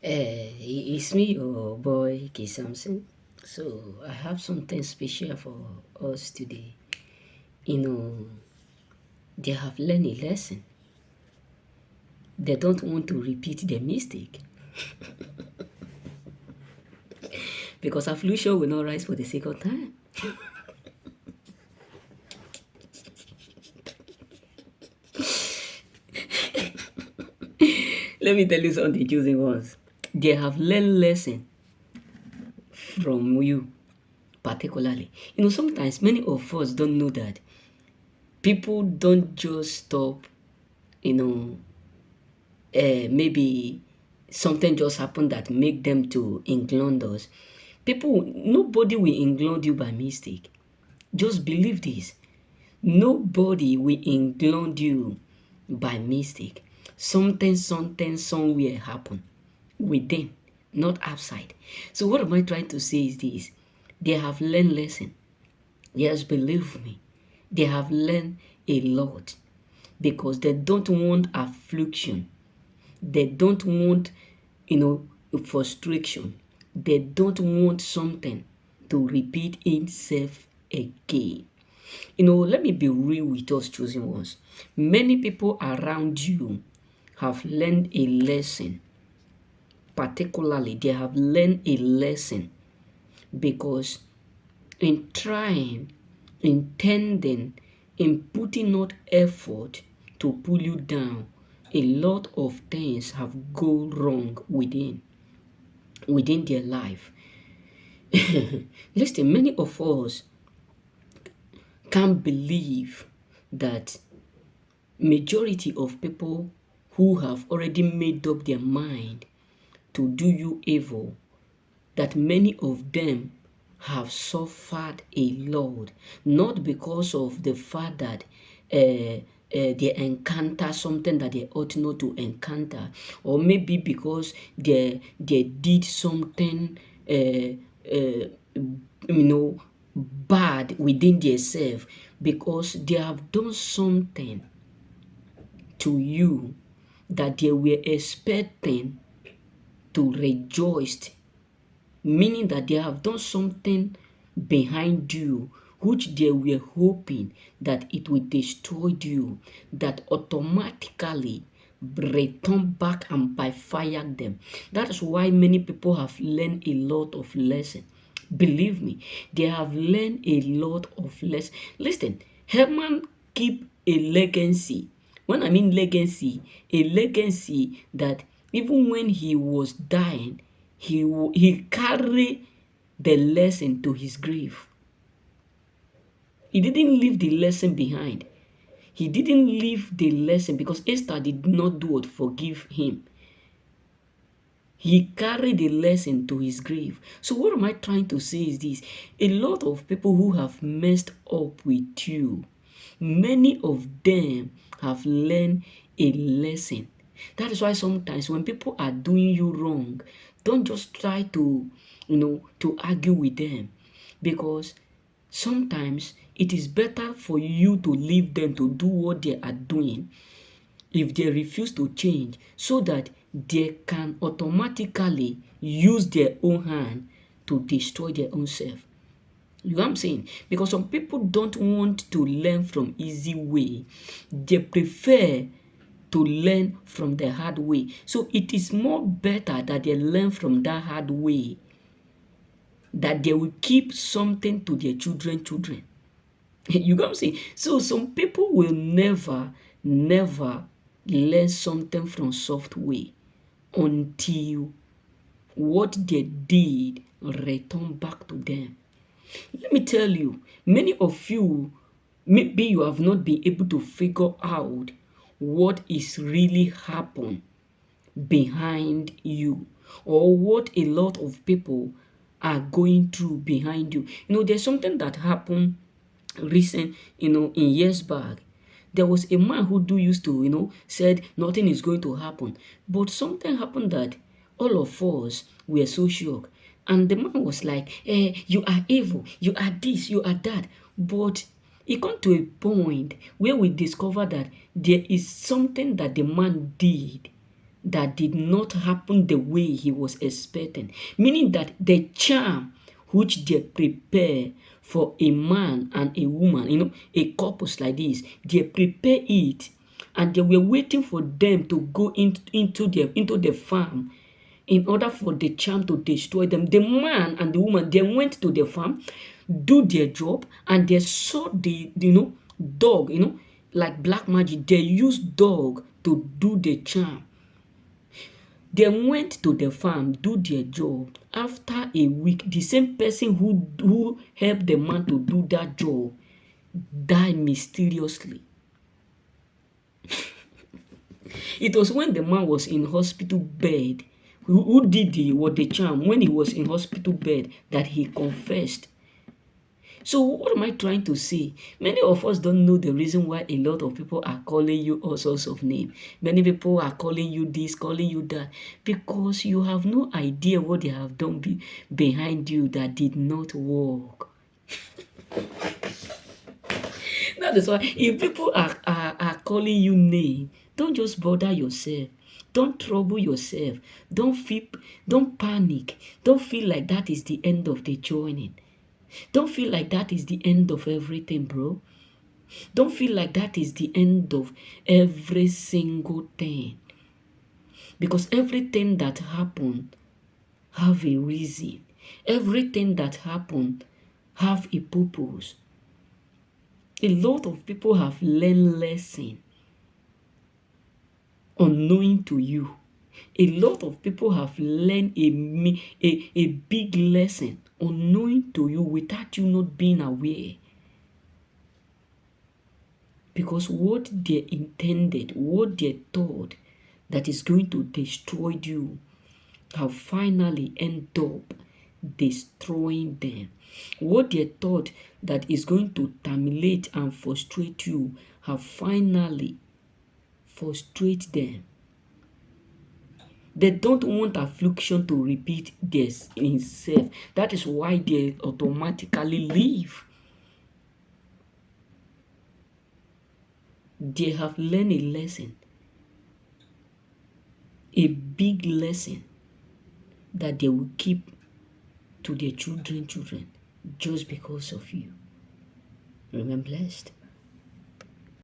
It's me, your boy, K. Samson. So, I have something special for us today. You know, they have learned a lesson. They don't want to repeat their mistake because affliction will not rise for the second time. Let me tell you something, choosing ones. They have learned lesson from you, particularly. Sometimes many of us don't know that people don't just stop, you know, maybe something just happened that make them to include us. Nobody will include you by mistake. Just believe this. Nobody will include you by mistake. Something, somewhere happen within, not outside. So what am I trying to say is this. They have learned lesson. Yes, believe me. They have learned a lot because they don't want affliction. They don't want, frustration. They don't want something to repeat itself again. Let me be real with us, chosen ones. Many people around you have learned a lesson. Particularly, they have learned a lesson because in trying, intending, in putting out effort to pull you down, a lot of things have gone wrong within their life. Listen, many of us can't believe that majority of people who have already made up their mind to do you evil, that many of them have suffered a lot, not because of the fact that they encounter something that they ought not to encounter, or maybe because they did something bad within themselves, because they have done something to you that they were expecting to rejoice, meaning that they have done something behind you which they were hoping that it will destroy you, that automatically return back and by fire them. That is why many people have learned a lot of lessons. Believe me, they have learned a lot of lessons. Listen, Herman keep a legacy. When I mean legacy, a legacy that even when he was dying, he carried the lesson to his grave. He didn't leave the lesson behind. He didn't leave the lesson because Esther did not do what forgive him. He carried the lesson to his grave. So what am I trying to say is this. A lot of people who have messed up with you, many of them have learned a lesson. That is why sometimes when people are doing you wrong, don't just try to argue with them, because sometimes it is better for you to leave them to do what they are doing if they refuse to change, so that they can automatically use their own hand to destroy their own self. You know what I'm saying? Because some people don't want to learn from easy way. They prefer to learn from the hard way. So it is more better that they learn from that hard way, that they will keep something to their children. You know what I'm saying? So some people will never learn something from soft way until what they did return back to them. Let me tell you, many of you, maybe you have not been able to figure out what is really happened behind you, or what a lot of people are going through behind you. There's something that happened recent, in years back. There was a man who used to, said nothing is going to happen. But something happened that all of us were so shocked. And the man was like, you are evil, you are this, you are that. But it got to a point where we discovered that there is something that the man did that did not happen the way he was expecting. Meaning that the charm which they prepare for a man and a woman, a couples like this, they prepare it and they were waiting for them to go into the farm in order for the charm to destroy them. The man and the woman, they went to the farm, do their job, and they saw the dog, like black magic. They used dog to do the charm. They went to the farm, do their job. After a week, the same person who helped the man to do that job died mysteriously. It was when the man was in hospital bed, who did the charm, when he was in hospital bed, that he confessed. So what am I trying to say? Many of us don't know the reason why a lot of people are calling you all sorts of names. Many people are calling you this, calling you that, because you have no idea what they have done behind you that did not work. That is why if people are calling you name, don't just bother yourself. Don't trouble yourself. Don't panic. Don't feel like that is the end of the journey. Don't feel like that is the end of everything, bro. Don't feel like that is the end of every single thing. Because everything that happened have a reason. Everything that happened have a purpose. A lot of people have learned lesson unknowing to you. A lot of people have learned a big lesson unknowing to you without you not being aware. Because what they intended, what they thought that is going to destroy you, have finally ended up destroying them. What they thought that is going to terminate and frustrate you, have finally frustrated them. They don't want affliction to repeat itself. That is why they automatically leave. They have learned a lesson, a big lesson that they will keep to their children just because of you. Remain blessed.